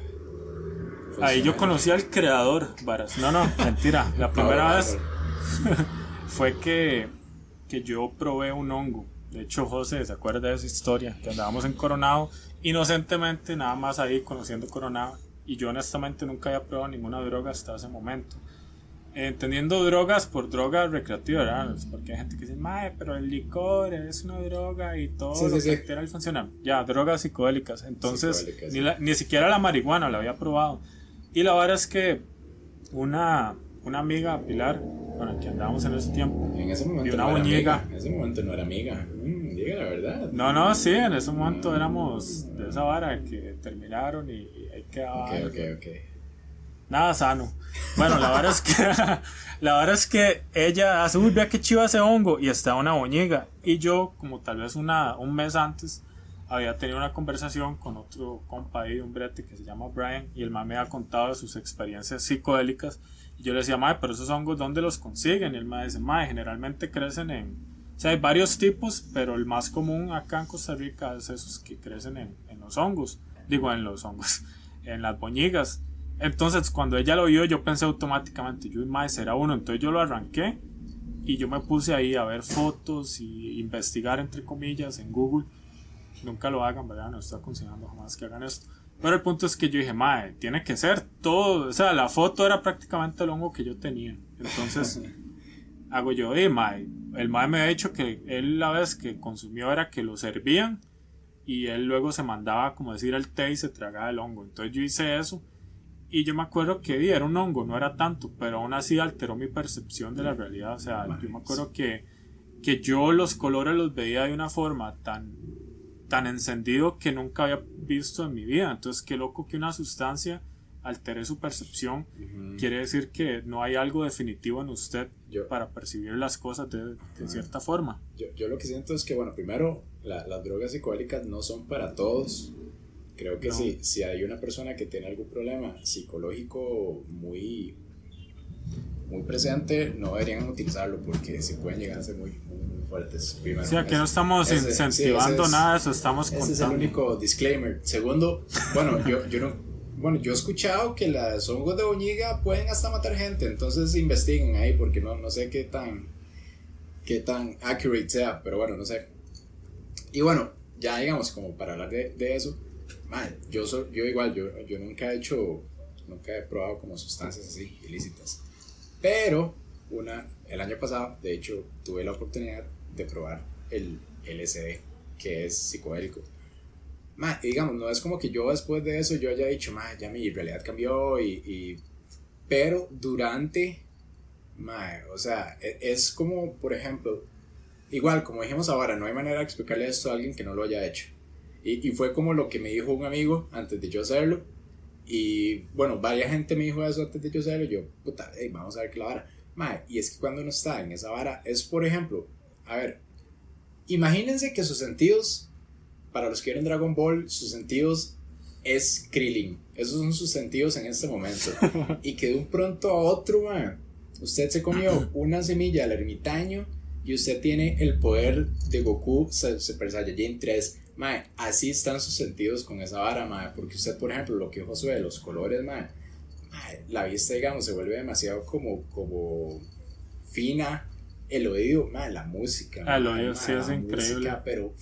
S1: Ahí yo conocí al creador, varas. No, mentira. La primera vez fue que yo probé un hongo. De hecho, José se acuerda de esa historia, que andábamos en Coronado, inocentemente, nada más ahí conociendo Coronado. Y yo honestamente nunca había probado ninguna droga hasta ese momento. Entendiendo drogas por drogas recreativas, ¿verdad? Porque hay gente que dice, pero el licor es una droga y todo lo que altera el funcionamiento. Ya, drogas psicodélicas. Entonces, ni siquiera la marihuana la había probado. Y la verdad es que una amiga, Pilar, con la que andábamos en ese tiempo,
S2: en ese momento
S1: y una boñiga.
S2: En ese momento no era amiga. Diga la verdad.
S1: No, sí, en ese momento éramos de esa vara que terminaron y ahí quedaba.
S2: Ok.
S1: Nada sano. Bueno, la verdad es que ella hace, uy, vea qué chiva ese hongo, y estaba una boñiga. Y yo, como tal vez un mes antes, había tenido una conversación con otro compa ahí, un brete que se llama Brian, y el mae me había contado de sus experiencias psicodélicas, y yo le decía, mae, pero esos hongos, ¿dónde los consiguen? Y el mae dice, mae, generalmente crecen o sea, hay varios tipos, pero el más común acá en Costa Rica es esos que crecen en los hongos, en los hongos, en las boñigas. Entonces, cuando ella lo vio, yo pensé automáticamente, yo, mae, será uno, entonces yo lo arranqué, y yo me puse ahí a ver fotos y investigar, entre comillas, en Google. Nunca lo hagan, ¿verdad? No estoy aconsejando jamás que hagan esto. Pero el punto es que yo dije, mae, tiene que ser todo. O sea, la foto era prácticamente el hongo que yo tenía. Entonces, hago yo, mae. El mae me ha dicho que él la vez que consumió era que lo servían y él luego se mandaba, como decir, el té y se tragaba el hongo. Entonces yo hice eso y yo me acuerdo que era un hongo, no era tanto, pero aún así alteró mi percepción de la realidad. O sea, yo me acuerdo que yo los colores los veía de una forma tan encendido que nunca había visto en mi vida. Entonces, qué loco que una sustancia altere su percepción. Quiere decir que no hay algo definitivo en usted para percibir las cosas de cierta forma.
S2: Yo lo que siento es que, bueno, primero, las drogas psicodélicas no son para todos. Creo que no. Si hay una persona que tiene algún problema psicológico muy presente, no deberían utilizarlo porque se pueden llegar a ser muy fuertes. Primero,
S1: sí, aquí no estamos incentivando nada de eso, estamos contando.
S2: Ese es el único disclaimer. Segundo, bueno, yo he escuchado que las hongos de boñiga pueden hasta matar gente, entonces investiguen ahí porque no sé qué tan accurate sea, pero bueno, no sé. Y bueno, ya digamos, como para hablar de eso, man, yo nunca he probado como sustancias así ilícitas, pero el año pasado, de hecho, tuve la oportunidad de probar el LSD, que es psicodélico. Ma, digamos, no es como que yo después de eso yo haya dicho, ya mi realidad cambió, pero durante, o sea, es como, por ejemplo, igual, como dijimos ahora, no hay manera de explicarle esto a alguien que no lo haya hecho. Y fue como lo que me dijo un amigo antes de yo hacerlo. Y bueno, varias gente me dijo eso antes de yo hacerlo. Yo, puta, vamos a ver qué la vara. Y es que cuando uno está en esa vara, es por ejemplo, a ver, imagínense que sus sentidos, para los que vieron Dragon Ball, sus sentidos es Krillin. Esos son sus sentidos en este momento. Y que de un pronto a otro, usted se comió una semilla del ermitaño y usted tiene el poder de Goku Super Saiyajin 3. Así están sus sentidos con esa vara, porque usted, por ejemplo, lo que Josué de los colores, la vista, digamos, se vuelve demasiado como fina. El oído, la música,
S1: el oído sí es increíble,
S2: música, pero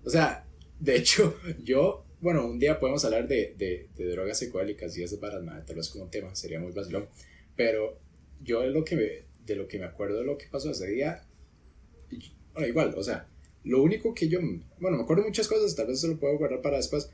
S2: o sea, de hecho, bueno, un día podemos hablar de drogas psicodélicas y eso para tal vez como un tema, sería muy vacilón, pero yo de lo que me acuerdo de lo que pasó ese día, bueno, igual, o sea, lo único que me acuerdo de muchas cosas, tal vez se lo puedo guardar para después,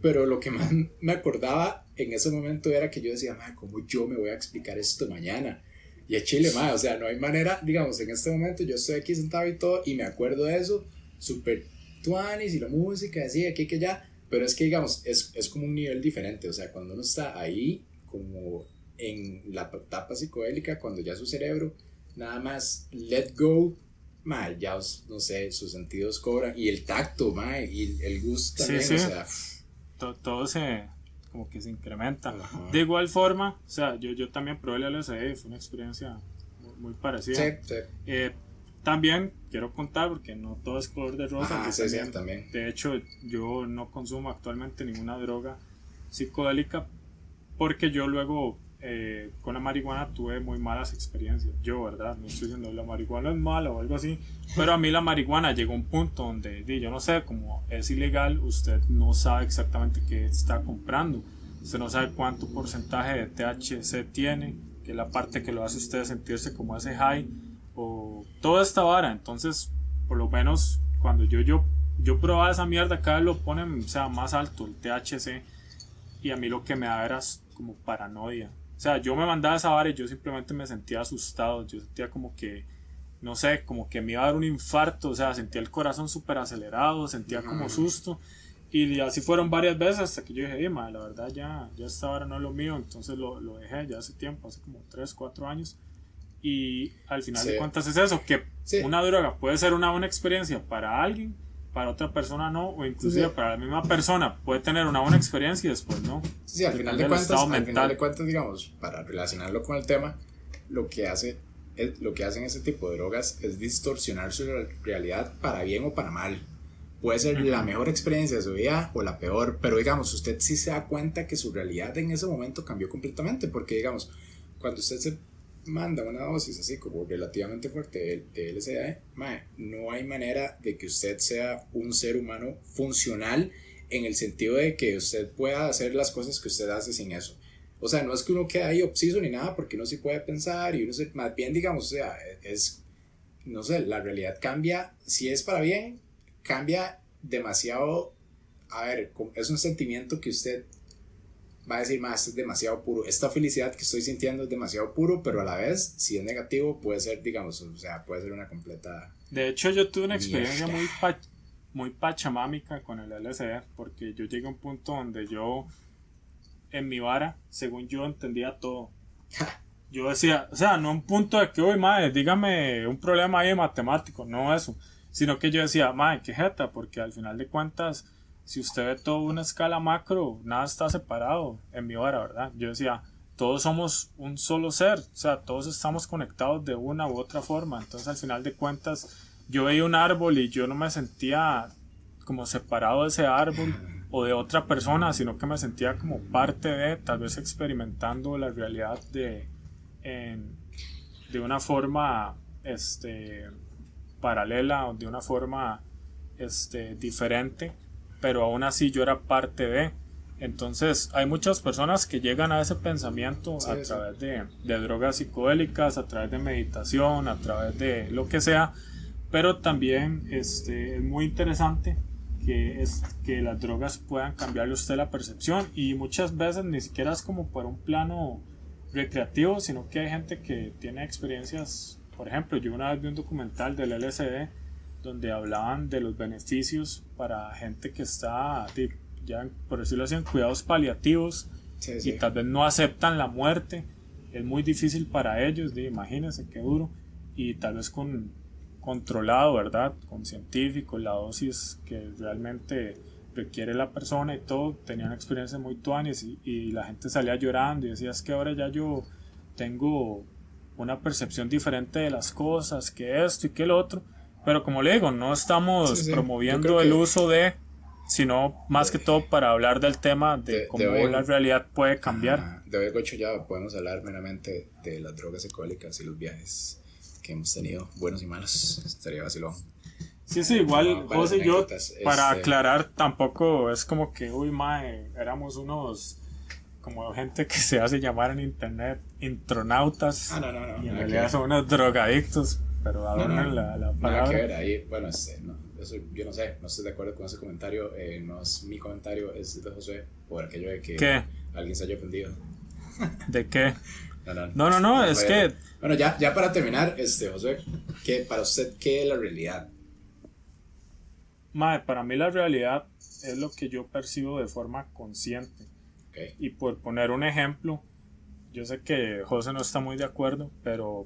S2: pero lo que más me acordaba en ese momento era que yo decía, ¿cómo yo me voy a explicar esto mañana? Y a Chile, o sea, no hay manera, digamos, en este momento yo estoy aquí sentado y todo, y me acuerdo de eso, súper tuanis y la música, así, aquí, que allá, pero es que, digamos, es como un nivel diferente, o sea, cuando uno está ahí, como en la etapa psicodélica, cuando ya su cerebro, nada más, let go, ya, no sé, sus sentidos cobran, y el tacto, y el gusto también,
S1: sí.
S2: O sea,
S1: todo como que se incrementa.
S2: Ajá.
S1: De igual forma, o sea, yo también probé el LSD, fue una experiencia muy parecida.
S2: Sí.
S1: También quiero contar, porque no todo es color de rosa.
S2: Ajá, también.
S1: De hecho, yo no consumo actualmente ninguna droga psicodélica, porque yo luego con la marihuana tuve muy malas experiencias. Yo, ¿verdad? No estoy diciendo la marihuana es mala o algo así, pero a mí la marihuana llegó a un punto donde, yo no sé, como es ilegal, usted no sabe exactamente qué está comprando. Usted no sabe cuánto porcentaje de THC tiene, que es la parte que lo hace usted sentirse como ese high, o toda esta vara. Entonces, por lo menos, cuando yo probaba esa mierda, cada vez lo ponen, o sea, más alto el THC, y a mí lo que me da era como paranoia. O sea, yo me mandaba esa vara y yo simplemente me sentía asustado. Yo sentía como que, no sé, como que me iba a dar un infarto. O sea, sentía el corazón súper acelerado, sentía como susto. Y así fueron varias veces hasta que yo dije, la verdad ya esta vara no es lo mío. Entonces lo dejé ya hace tiempo, hace como 3, 4 años. Y al final de cuentas es eso, que una droga puede ser una buena experiencia para alguien, para otra persona no, o inclusive para la misma persona puede tener una buena experiencia y después no.
S2: Sí, al final de cuentas, digamos, para relacionarlo con el tema, lo que hacen ese tipo de drogas es distorsionar su realidad para bien o para mal. Puede ser la mejor experiencia de su vida o la peor, pero digamos, usted sí se da cuenta que su realidad en ese momento cambió completamente, porque digamos, cuando usted se manda una dosis así como relativamente fuerte de LSD, no hay manera de que usted sea un ser humano funcional en el sentido de que usted pueda hacer las cosas que usted hace sin eso. O sea, no es que uno quede ahí obseso ni nada, porque uno sí puede pensar y uno más bien, digamos, o sea, no sé, la realidad cambia, si es para bien, cambia demasiado. A ver, es un sentimiento que usted va a decir, más es demasiado puro, esta felicidad que estoy sintiendo es demasiado puro, pero a la vez, si es negativo, puede ser, digamos, o sea, puede ser una completa...
S1: De hecho, yo tuve una experiencia muy pachamámica con el LSD, porque yo llegué a un punto donde yo, en mi vara, según yo, entendía todo. Yo decía, o sea, no un punto de que, uy, madre, dígame un problema ahí de matemático, no eso, sino que yo decía, madre, qué jeta, porque al final de cuentas, si usted ve toda una escala macro, nada está separado en mi vara, ¿verdad? Yo decía, todos somos un solo ser, o sea, todos estamos conectados de una u otra forma, entonces al final de cuentas, yo veía un árbol y yo no me sentía como separado de ese árbol o de otra persona, sino que me sentía como parte de, tal vez experimentando la realidad de una forma paralela o de una forma diferente, pero aún así yo era parte de. Entonces hay muchas personas que llegan a ese pensamiento a través de drogas psicodélicas, a través de meditación, a través de lo que sea, pero también es muy interesante que las drogas puedan cambiarle a usted la percepción, y muchas veces ni siquiera es como por un plano recreativo, sino que hay gente que tiene experiencias. Por ejemplo, yo una vez vi un documental del LSD donde hablaban de los beneficios para gente que está, ya por decirlo así, en cuidados paliativos, y tal vez no aceptan la muerte. Es muy difícil para ellos, imagínense qué duro, y tal vez controlado, ¿verdad? Con científicos, la dosis que realmente requiere la persona y todo. Tenían experiencias muy tuanis y la gente salía llorando y decía, es que ahora ya yo tengo una percepción diferente de las cosas, que esto y que lo otro. Pero como le digo, no estamos promoviendo el uso sino más que todo para hablar del tema de cómo la realidad puede cambiar.
S2: De hoy, Gocho, ya podemos hablar meramente de las drogas psicodélicas y los viajes que hemos tenido, buenos y malos. Estaría vacilón.
S1: Sí, igual José y yo, para aclarar, tampoco es como que, uy, mae, éramos unos, como gente que se hace llamar en internet intronautas.
S2: No.
S1: Y en realidad son unos drogadictos, pero adornan la palabra.
S2: Nada que ver ahí, bueno, eso, yo no sé, no estoy de acuerdo con ese comentario, no es mi comentario, es de José, por aquello de que alguien se haya ofendido.
S1: ¿De qué? No, es que...
S2: Bueno, ya para terminar, José, para usted, ¿qué es la realidad?
S1: Para mí la realidad es lo que yo percibo de forma consciente.
S2: Okay.
S1: Y por poner un ejemplo, yo sé que José no está muy de acuerdo, pero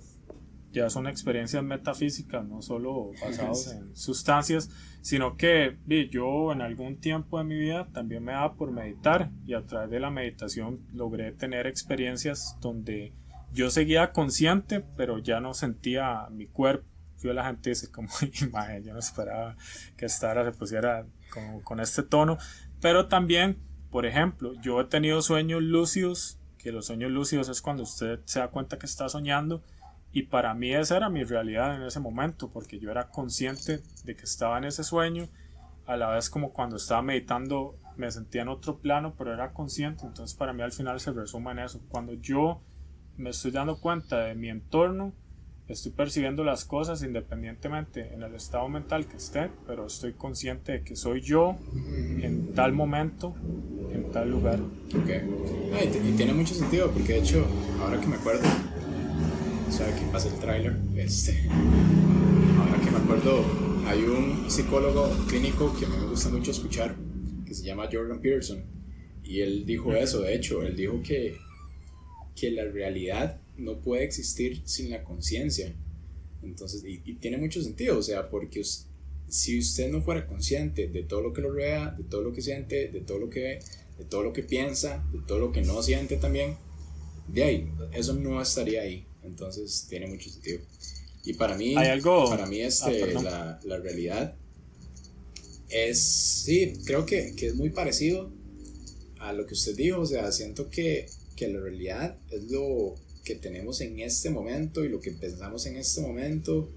S1: ya son experiencias metafísicas, no solo basadas en sustancias, sino que yo en algún tiempo de mi vida también me daba por meditar, y a través de la meditación logré tener experiencias donde yo seguía consciente, pero ya no sentía mi cuerpo. La gente dice como, imagen, yo no esperaba que se pusiera con este tono, pero también, por ejemplo, yo he tenido sueños lúcidos, que los sueños lúcidos es cuando usted se da cuenta que está soñando, y para mí esa era mi realidad en ese momento, porque yo era consciente de que estaba en ese sueño, a la vez como cuando estaba meditando me sentía en otro plano, pero era consciente. Entonces para mí al final se resume en eso, cuando yo me estoy dando cuenta de mi entorno, estoy percibiendo las cosas independientemente en el estado mental que esté, pero estoy consciente de que soy yo en tal momento, en tal lugar.
S2: Ok. Y tiene mucho sentido, porque de hecho, ahora que me acuerdo, sabe que pasa el tráiler, ahora que me acuerdo, hay un psicólogo clínico que a mí me gusta mucho escuchar, que se llama Jordan Peterson, y él dijo eso. De hecho, él dijo que la realidad no puede existir sin la conciencia. Entonces, y tiene mucho sentido, o sea, porque si usted no fuera consciente de todo lo que lo rodea, de todo lo que siente, de todo lo que ve, de todo lo que piensa, de todo lo que no siente también, de ahí, eso no estaría ahí. Entonces tiene mucho sentido. Y para mí, la realidad es, sí, creo que es muy parecido a lo que usted dijo. O sea, siento que la realidad es lo que tenemos en este momento y lo que pensamos en este momento,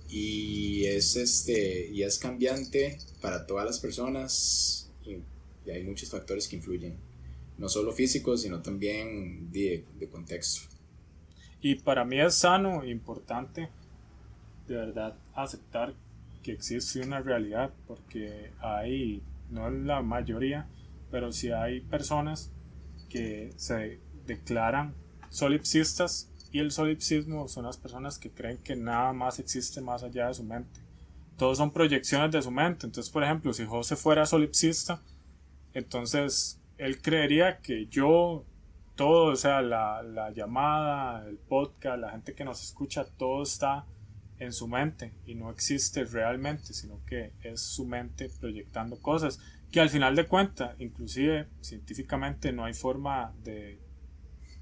S2: y es cambiante para todas las personas, y hay muchos factores que influyen, no solo físicos, sino también de contexto.
S1: Y para mí es sano e importante de verdad aceptar que existe una realidad, porque hay, no es la mayoría, pero sí hay personas que se declaran solipsistas, y el solipsismo son las personas que creen que nada más existe más allá de su mente. Todos son proyecciones de su mente. Entonces, por ejemplo, si José fuera solipsista, entonces él creería que todo, o sea, la llamada, el podcast, la gente que nos escucha, todo está en su mente y no existe realmente, sino que es su mente proyectando cosas que al final de cuentas, inclusive científicamente, no hay forma de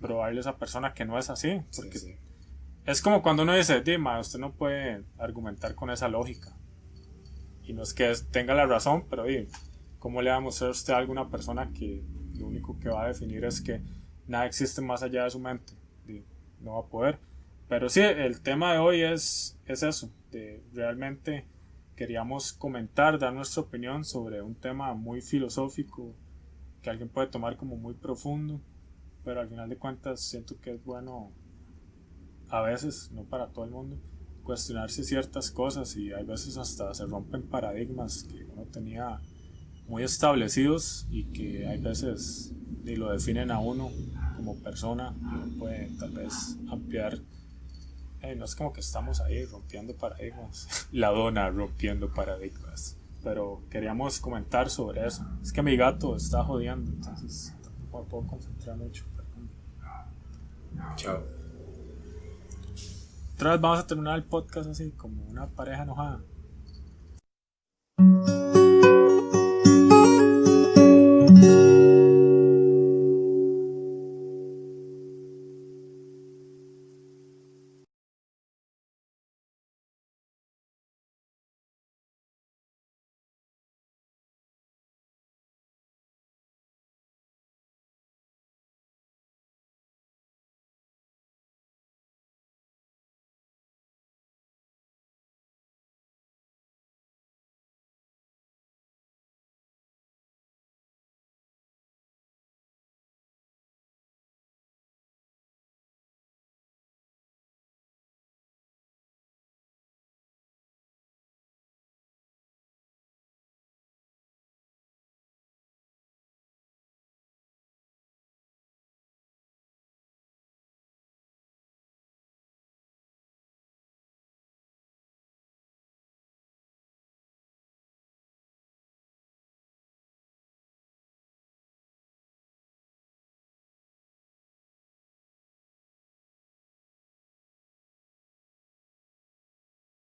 S1: probarle a esa persona que no es así, porque sí. Es como cuando uno dice, Dima, usted no puede argumentar con esa lógica, y no es que tenga la razón, pero ¿cómo le va a mostrar usted a alguna persona que lo único que va a definir es que nada existe más allá de su mente? No va a poder. Pero sí, el tema de hoy es eso, realmente queríamos comentar, dar nuestra opinión sobre un tema muy filosófico que alguien puede tomar como muy profundo, pero al final de cuentas siento que es bueno, a veces, no para todo el mundo, cuestionarse ciertas cosas, y hay veces hasta se rompen paradigmas que uno tenía muy establecidos y que hay veces ni lo definen a uno como persona, y uno puede tal vez ampliar. No es como que estamos ahí rompiendo paradigmas, la dona rompiendo paradigmas, pero queríamos comentar sobre eso. Es que mi gato está jodiendo, entonces tampoco me puedo concentrar mucho.
S2: Chao.
S1: Otra vez vamos a terminar el podcast así, como una pareja enojada.